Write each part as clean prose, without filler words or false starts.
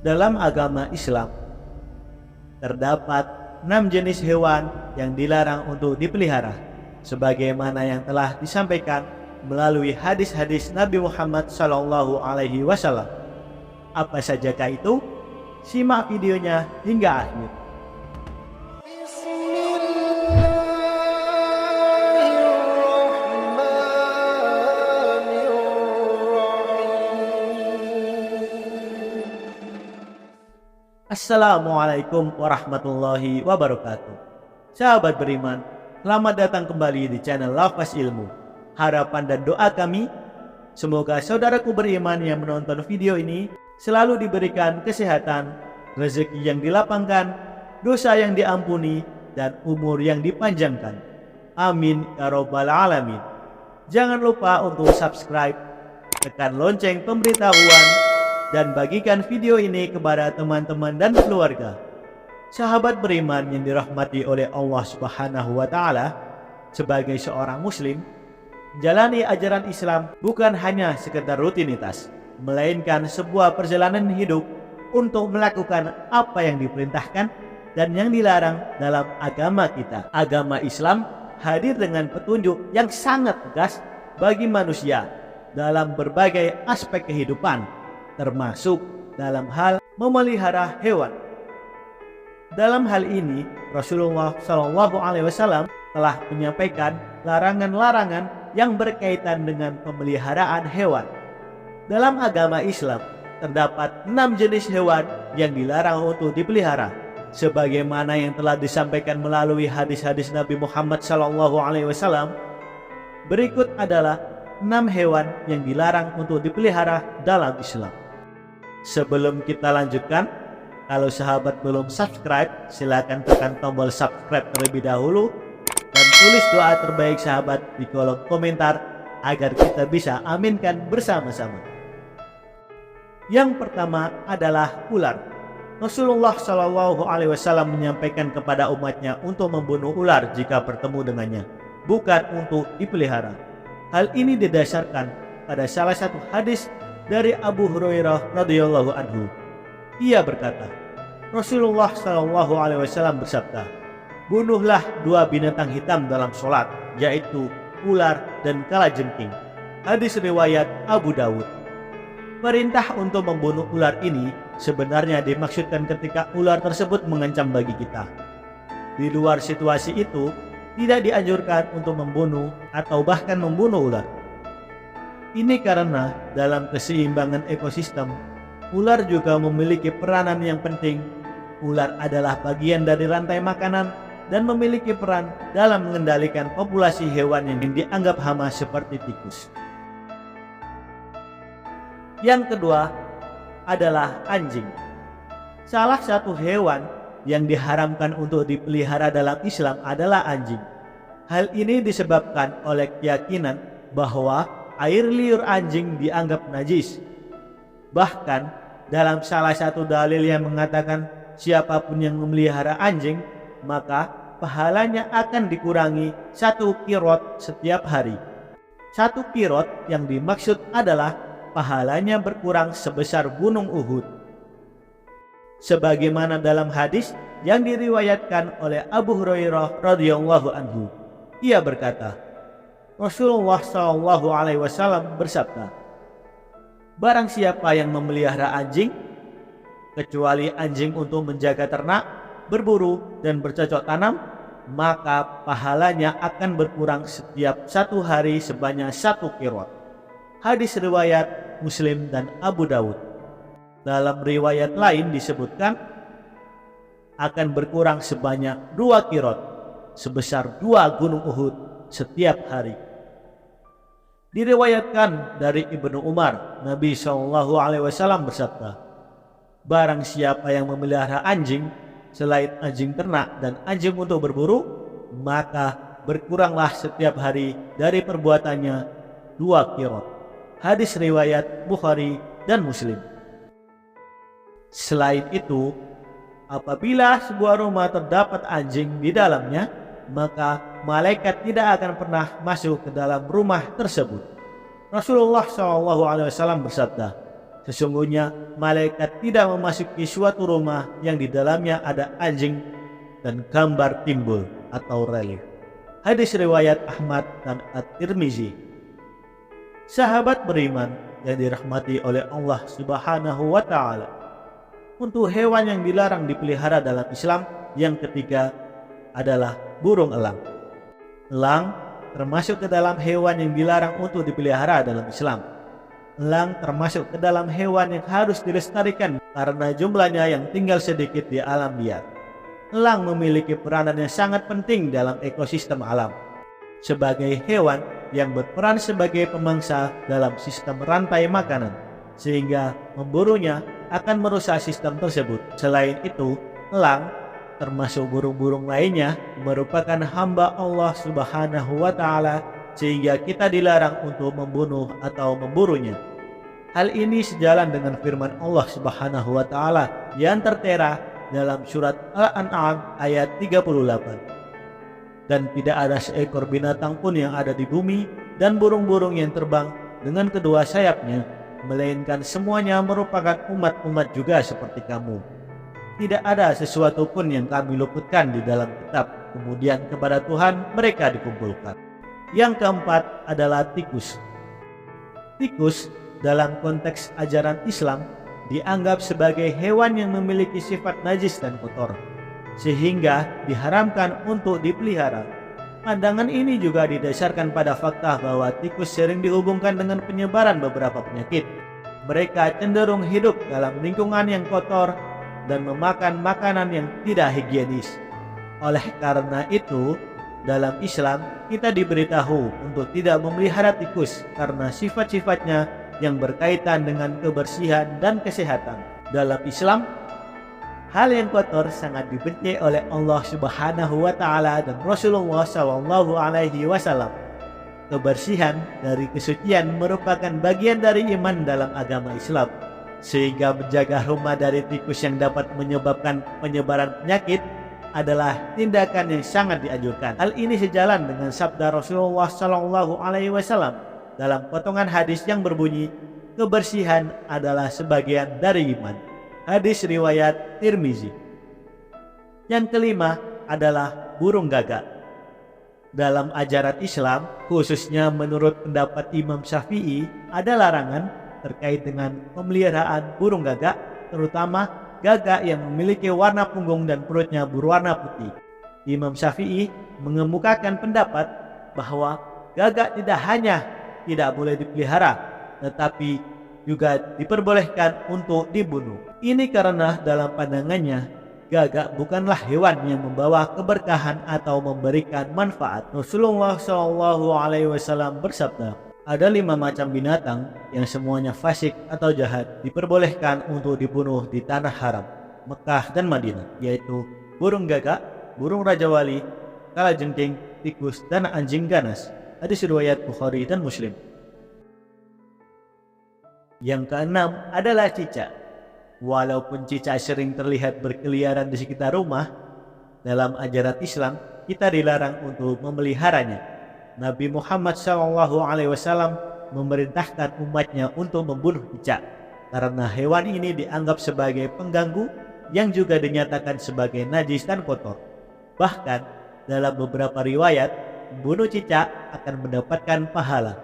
Dalam agama Islam, terdapat 6 jenis hewan yang dilarang untuk dipelihara, sebagaimana yang telah disampaikan melalui hadis-hadis Nabi Muhammad SAW. Apa sajakah itu? Simak videonya hingga akhir. Assalamualaikum warahmatullahi wabarakatuh. Sahabat beriman, selamat datang kembali di channel Lafaz Ilmu. Harapan dan doa kami, semoga saudaraku beriman yang menonton video ini selalu diberikan kesehatan, rezeki yang dilapangkan, dosa yang diampuni, dan umur yang dipanjangkan. Amin ya rabbal alamin. Jangan lupa untuk subscribe, tekan lonceng pemberitahuan, dan bagikan video ini kepada teman-teman dan keluarga. Sahabat beriman yang dirahmati oleh Allah Subhanahu wa Ta'ala, sebagai seorang Muslim, menjalani ajaran Islam bukan hanya sekedar rutinitas, melainkan sebuah perjalanan hidup untuk melakukan apa yang diperintahkan dan yang dilarang dalam agama kita. Agama Islam hadir dengan petunjuk yang sangat tegas bagi manusia dalam berbagai aspek kehidupan, termasuk dalam hal memelihara hewan. Dalam hal ini, Rasulullah SAW telah menyampaikan larangan-larangan yang berkaitan dengan pemeliharaan hewan. Dalam agama Islam, terdapat 6 jenis hewan yang dilarang untuk dipelihara, sebagaimana yang telah disampaikan melalui hadis-hadis Nabi Muhammad SAW. Berikut adalah 6 hewan yang dilarang untuk dipelihara dalam Islam. Sebelum kita lanjutkan, kalau sahabat belum subscribe, silakan tekan tombol subscribe terlebih dahulu dan tulis doa terbaik sahabat di kolom komentar agar kita bisa aminkan bersama-sama. Yang pertama adalah ular. Rasulullah SAW menyampaikan kepada umatnya untuk membunuh ular jika bertemu dengannya, bukan untuk dipelihara. Hal ini didasarkan pada salah satu hadis dari Abu Hurairah radhiyallahu anhu. Ia berkata, Rasulullah SAW bersabda, bunuhlah 2 binatang hitam dalam sholat, yaitu ular dan kalajengking. Hadis riwayat Abu Dawud. Perintah untuk membunuh ular ini sebenarnya dimaksudkan ketika ular tersebut mengancam bagi kita. Di luar situasi itu, tidak dianjurkan untuk membunuh atau bahkan membunuh ular. Ini karena dalam keseimbangan ekosistem, ular juga memiliki peranan yang penting. Ular adalah bagian dari rantai makanan dan memiliki peran dalam mengendalikan populasi hewan yang dianggap hama seperti tikus. Yang kedua adalah anjing. Salah satu hewan yang diharamkan untuk dipelihara dalam Islam adalah anjing. Hal ini disebabkan oleh keyakinan bahwa air liur anjing dianggap najis. Bahkan dalam salah satu dalil yang mengatakan siapapun yang memelihara anjing, maka pahalanya akan dikurangi 1 qirot setiap hari. 1 qirot yang dimaksud adalah pahalanya berkurang sebesar gunung Uhud. Sebagaimana dalam hadis yang diriwayatkan oleh Abu Hurairah radhiyallahu anhu. Ia berkata, Rasulullah SAW bersabda, barang siapa yang memelihara anjing, kecuali anjing untuk menjaga ternak, berburu, dan bercocok tanam, maka pahalanya akan berkurang setiap 1 hari sebanyak 1 qirot. Hadis riwayat Muslim dan Abu Dawud. Dalam riwayat lain disebutkan akan berkurang sebanyak 2 qirot, sebesar 2 gunung Uhud setiap hari. Diriwayatkan dari Ibnu Umar, Nabi SAW bersabda, barang siapa yang memelihara anjing selain anjing ternak dan anjing untuk berburu, maka berkuranglah setiap hari dari perbuatannya 2 qirot. Hadis riwayat Bukhari dan Muslim. Selain itu, apabila sebuah rumah terdapat anjing di dalamnya, maka malaikat tidak akan pernah masuk ke dalam rumah tersebut. Rasulullah SAW bersabda, Sesungguhnya malaikat tidak memasuki suatu rumah yang di dalamnya ada anjing dan gambar timbul atau relief. Hadis riwayat Ahmad dan At-Tirmizi. Sahabat beriman yang dirahmati oleh Allah Subhanahu wa taala, untuk hewan yang dilarang dipelihara dalam Islam yang ketiga adalah burung elang. Elang termasuk ke dalam hewan yang dilarang untuk dipelihara dalam Islam. Elang termasuk ke dalam hewan yang harus dilestarikan karena jumlahnya yang tinggal sedikit di alam liar. Elang memiliki peranan yang sangat penting dalam ekosistem alam. Sebagai hewan yang berperan sebagai pemangsa dalam sistem rantai makanan, sehingga memburunya akan merusak sistem tersebut. Selain itu, elang termasuk burung-burung lainnya merupakan hamba Allah Subhanahu wa taala, sehingga kita dilarang untuk membunuh atau memburunya. Hal ini sejalan dengan firman Allah Subhanahu wa taala yang tertera dalam surat Al-An'am ayat 38. Dan tidak ada seekor binatang pun yang ada di bumi dan burung-burung yang terbang dengan kedua sayapnya, melainkan semuanya merupakan umat-umat juga seperti kamu. Tidak ada sesuatu pun yang kami luputkan di dalam kitab, kemudian kepada Tuhan mereka dikumpulkan. Yang keempat adalah tikus. Tikus dalam konteks ajaran Islam dianggap sebagai hewan yang memiliki sifat najis dan kotor, sehingga diharamkan untuk dipelihara. Pandangan ini juga didasarkan pada fakta bahwa tikus sering dihubungkan dengan penyebaran beberapa penyakit. Mereka cenderung hidup dalam lingkungan yang kotor dan memakan makanan yang tidak higienis. Oleh karena itu, dalam Islam kita diberitahu untuk tidak memelihara tikus karena sifat-sifatnya yang berkaitan dengan kebersihan dan kesehatan. Dalam Islam, hal yang kotor sangat dibenci oleh Allah Subhanahu wa taala dan Rasulullah sallallahu alaihi wasallam. Kebersihan dari kesucian merupakan bagian dari iman dalam agama Islam, sehingga menjaga rumah dari tikus yang dapat menyebabkan penyebaran penyakit adalah tindakan yang sangat dianjurkan. Hal ini sejalan dengan sabda Rasulullah sallallahu alaihi wasallam dalam potongan hadis yang berbunyi, kebersihan adalah sebagian dari iman. Hadis riwayat Tirmizi. Yang kelima adalah burung gagak. Dalam ajaran Islam, khususnya menurut pendapat Imam Syafi'i, ada larangan terkait dengan pemeliharaan burung gagak, terutama gagak yang memiliki warna punggung dan perutnya berwarna putih. Imam Syafi'i mengemukakan pendapat bahwa gagak tidak hanya tidak boleh dipelihara, tetapi juga diperbolehkan untuk dibunuh. Ini karena dalam pandangannya, gagak bukanlah hewan yang membawa keberkahan atau memberikan manfaat. Rasulullah SAW bersabda, ada 5 macam binatang yang semuanya fasik atau jahat diperbolehkan untuk dibunuh di tanah haram, Mekah dan Madinah, yaitu burung gagak, burung raja wali, kalajengking, tikus, dan anjing ganas. Hadis riwayat Bukhari dan Muslim. Yang keenam adalah cicak. Walaupun cicak sering terlihat berkeliaran di sekitar rumah, dalam ajaran Islam kita dilarang untuk memeliharanya. Nabi Muhammad SAW memerintahkan umatnya untuk membunuh cicak karena hewan ini dianggap sebagai pengganggu yang juga dinyatakan sebagai najis dan kotor. Bahkan dalam beberapa riwayat, membunuh cicak akan mendapatkan pahala.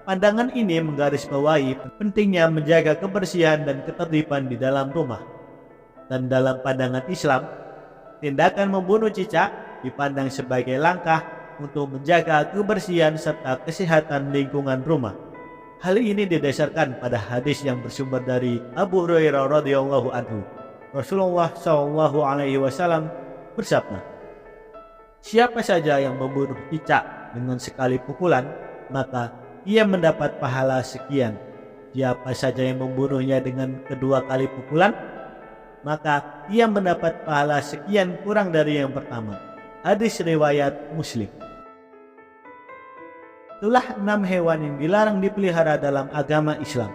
Pandangan ini menggarisbawahi pentingnya menjaga kebersihan dan ketertiban di dalam rumah. Dan dalam pandangan Islam, tindakan membunuh cicak dipandang sebagai langkah untuk menjaga kebersihan serta kesehatan lingkungan rumah. Hal ini didasarkan pada hadis yang bersumber dari Abu Hurairah radhiyallahu anhu. Rasulullah SAW bersabda, siapa saja yang membunuh cicak dengan sekali pukulan, maka ia mendapat pahala sekian. Siapa saja yang membunuhnya dengan kedua kali pukulan, maka ia mendapat pahala sekian kurang dari yang pertama. Hadis riwayat Muslim. Itulah 6 hewan yang dilarang dipelihara dalam agama Islam.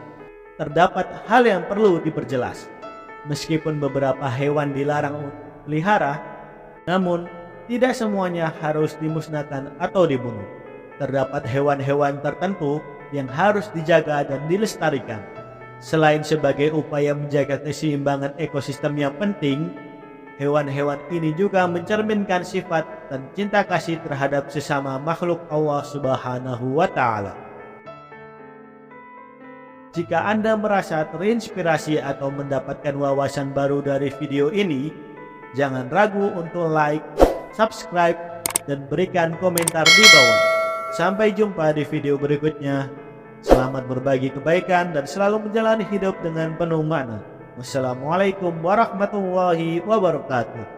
Terdapat hal yang perlu diperjelas. Meskipun beberapa hewan dilarang pelihara, namun tidak semuanya harus dimusnahkan atau dibunuh. Terdapat hewan-hewan tertentu yang harus dijaga dan dilestarikan. Selain sebagai upaya menjaga keseimbangan ekosistem yang penting, hewan-hewan ini juga mencerminkan sifat dan cinta kasih terhadap sesama makhluk Allah Subhanahu wa Ta'ala. Jika Anda merasa terinspirasi atau mendapatkan wawasan baru dari video ini, jangan ragu untuk like, subscribe, dan berikan komentar di bawah. Sampai jumpa di video berikutnya. Selamat berbagi kebaikan dan selalu menjalani hidup dengan penuh makna. Wassalamualaikum warahmatullahi wabarakatuh.